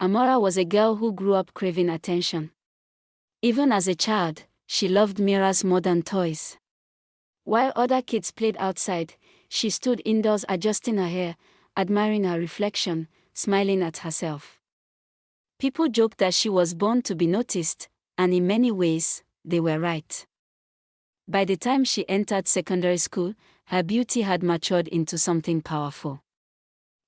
Amara was a girl who grew up craving attention. Even as a child, she loved mirrors more than toys. While other kids played outside, she stood indoors adjusting her hair, admiring her reflection, smiling at herself. People joked that she was born to be noticed, and in many ways, they were right. By the time she entered secondary school, her beauty had matured into something powerful.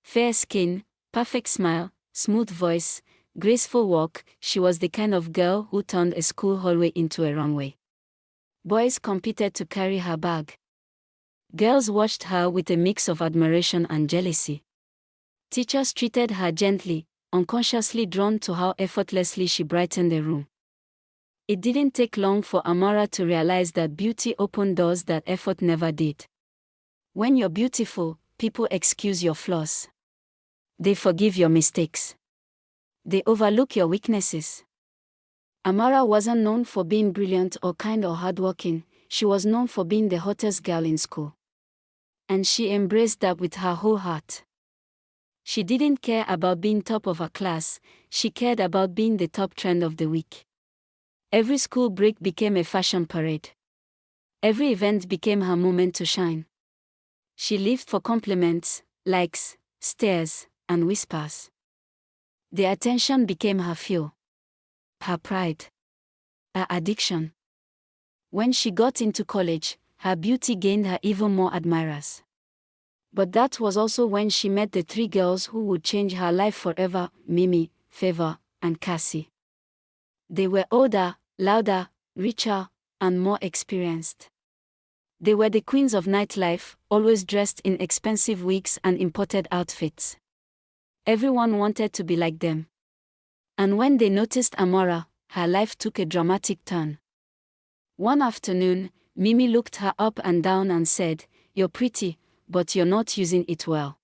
Fair skin, perfect smile, smooth voice, graceful walk, she was the kind of girl who turned a school hallway into a runway. Boys competed to carry her bag. Girls watched her with a mix of admiration and jealousy. Teachers treated her gently, unconsciously drawn to how effortlessly she brightened the room. It didn't take long for Amara to realize that beauty opened doors that effort never did. When you're beautiful, people excuse your flaws. They forgive your mistakes. They overlook your weaknesses. Amara wasn't known for being brilliant or kind or hardworking, she was known for being the hottest girl in school. And she embraced that with her whole heart. She didn't care about being top of her class, she cared about being the top trend of the week. Every school break became a fashion parade. Every event became her moment to shine. She lived for compliments, likes, stares, and whispers. The attention became her fuel. Her pride. Her addiction. When she got into college, her beauty gained her even more admirers. But that was also when she met the three girls who would change her life forever: Mimi, Favor, and Cassie. They were older, louder, richer, and more experienced. They were the queens of nightlife, always dressed in expensive wigs and imported outfits. Everyone wanted to be like them. And when they noticed Amara, her life took a dramatic turn. One afternoon, Mimi looked her up and down and said, "You're pretty, but you're not using it well.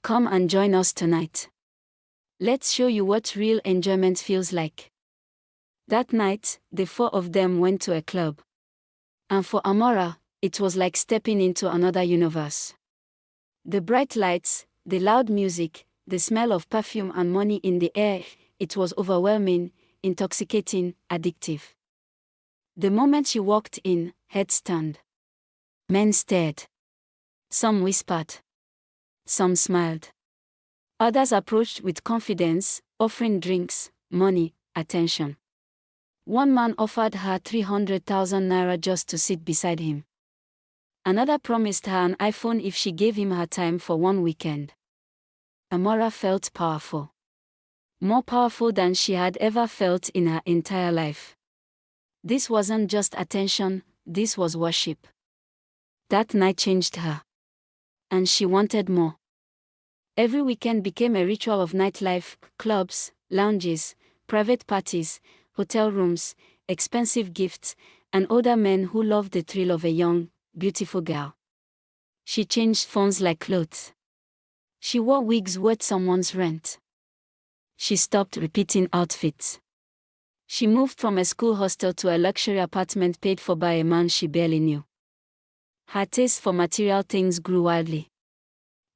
Come and join us tonight. Let's show you what real enjoyment feels like." That night, the four of them went to a club. And for Amara, it was like stepping into another universe. The bright lights, the loud music, the smell of perfume and money in the air, it was overwhelming, intoxicating, addictive. The moment she walked in, heads turned. Men stared. Some whispered. Some smiled. Others approached with confidence, offering drinks, money, attention. One man offered her 300,000 naira just to sit beside him. Another promised her an iPhone if she gave him her time for one weekend. Amara felt powerful. More powerful than she had ever felt in her entire life. This wasn't just attention, this was worship. That night changed her. And she wanted more. Every weekend became a ritual of nightlife: clubs, lounges, private parties, hotel rooms, expensive gifts, and older men who loved the thrill of a young, beautiful girl. She changed phones like clothes. She wore wigs worth someone's rent. She stopped repeating outfits. She moved from a school hostel to a luxury apartment paid for by a man she barely knew. Her taste for material things grew wildly.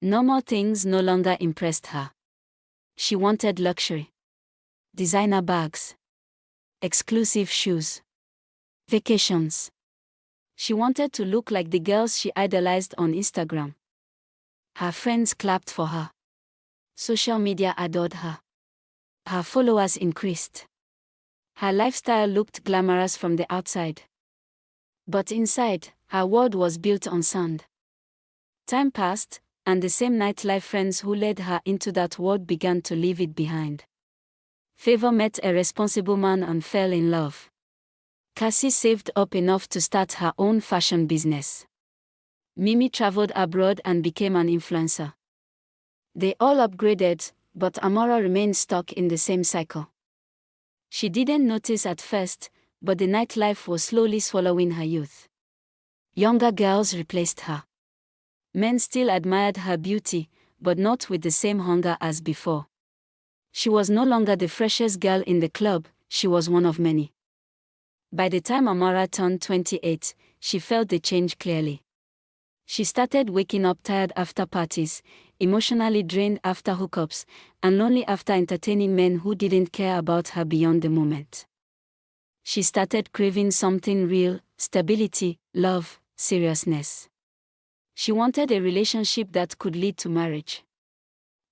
Normal things no longer impressed her. She wanted luxury. Designer bags. Exclusive shoes. Vacations. She wanted to look like the girls she idolized on Instagram. Her friends clapped for her. Social media adored her. Her followers increased. Her lifestyle looked glamorous from the outside. But inside, her world was built on sand. Time passed, and the same nightlife friends who led her into that world began to leave it behind. Favor met a responsible man and fell in love. Cassie saved up enough to start her own fashion business. Mimi traveled abroad and became an influencer. They all upgraded, but Amara remained stuck in the same cycle. She didn't notice at first, but the nightlife was slowly swallowing her youth. Younger girls replaced her. Men still admired her beauty, but not with the same hunger as before. She was no longer the freshest girl in the club, she was one of many. By the time Amara turned 28, she felt the change clearly. She started waking up tired after parties, emotionally drained after hookups, and lonely after entertaining men who didn't care about her beyond the moment. She started craving something real: stability, love, seriousness. She wanted a relationship that could lead to marriage.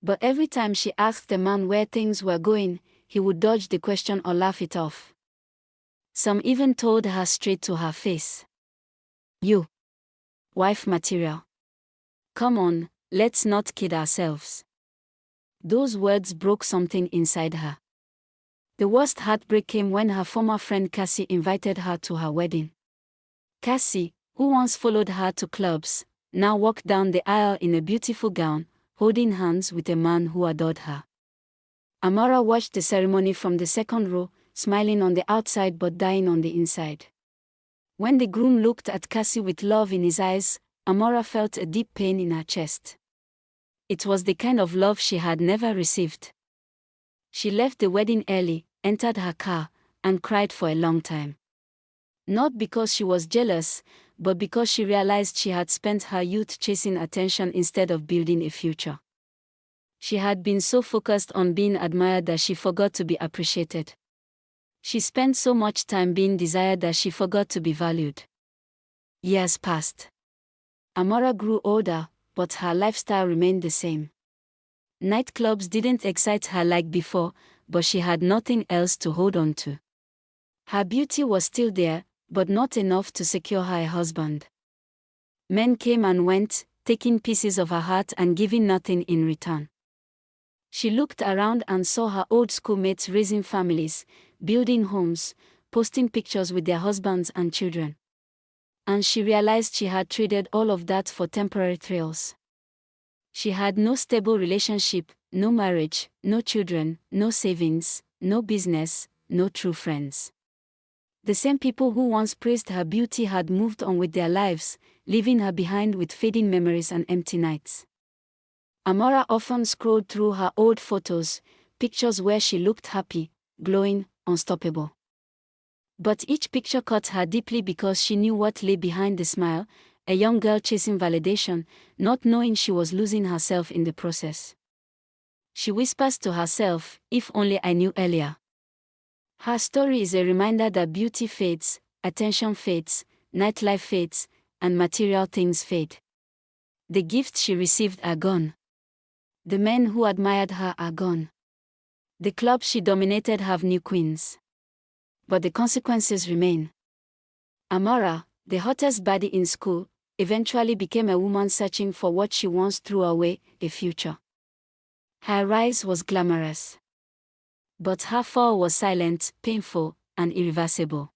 But every time she asked a man where things were going, he would dodge the question or laugh it off. Some even told her straight to her face, "You, wife material. Come on, let's not kid ourselves." Those words broke something inside her. The worst heartbreak came when her former friend Cassie invited her to her wedding. Cassie, who once followed her to clubs, now walked down the aisle in a beautiful gown, holding hands with a man who adored her. Amara watched the ceremony from the second row, smiling on the outside but dying on the inside. When the groom looked at Cassie with love in his eyes, Amara felt a deep pain in her chest. It was the kind of love she had never received. She left the wedding early, entered her car, and cried for a long time. Not because she was jealous, but because she realized she had spent her youth chasing attention instead of building a future. She had been so focused on being admired that she forgot to be appreciated. She spent so much time being desired that she forgot to be valued. Years passed. Amara grew older, but her lifestyle remained the same. Nightclubs didn't excite her like before, but she had nothing else to hold on to. Her beauty was still there, but not enough to secure her a husband. Men came and went, taking pieces of her heart and giving nothing in return. She looked around and saw her old schoolmates raising families, building homes, posting pictures with their husbands and children. And she realized she had traded all of that for temporary thrills. She had no stable relationship, no marriage, no children, no savings, no business, no true friends. The same people who once praised her beauty had moved on with their lives, leaving her behind with fading memories and empty nights. Amara often scrolled through her old photos, pictures where she looked happy, glowing, unstoppable. But each picture cut her deeply because she knew what lay behind the smile: a young girl chasing validation, not knowing she was losing herself in the process. She whispers to herself, "If only I knew earlier." Her story is a reminder that beauty fades, attention fades, nightlife fades, and material things fade. The gifts she received are gone. The men who admired her are gone. The clubs she dominated have new queens. But the consequences remain. Amara, the hottest baddie in school, eventually became a woman searching for what she once threw away: a future. Her rise was glamorous. But her fall was silent, painful, and irreversible.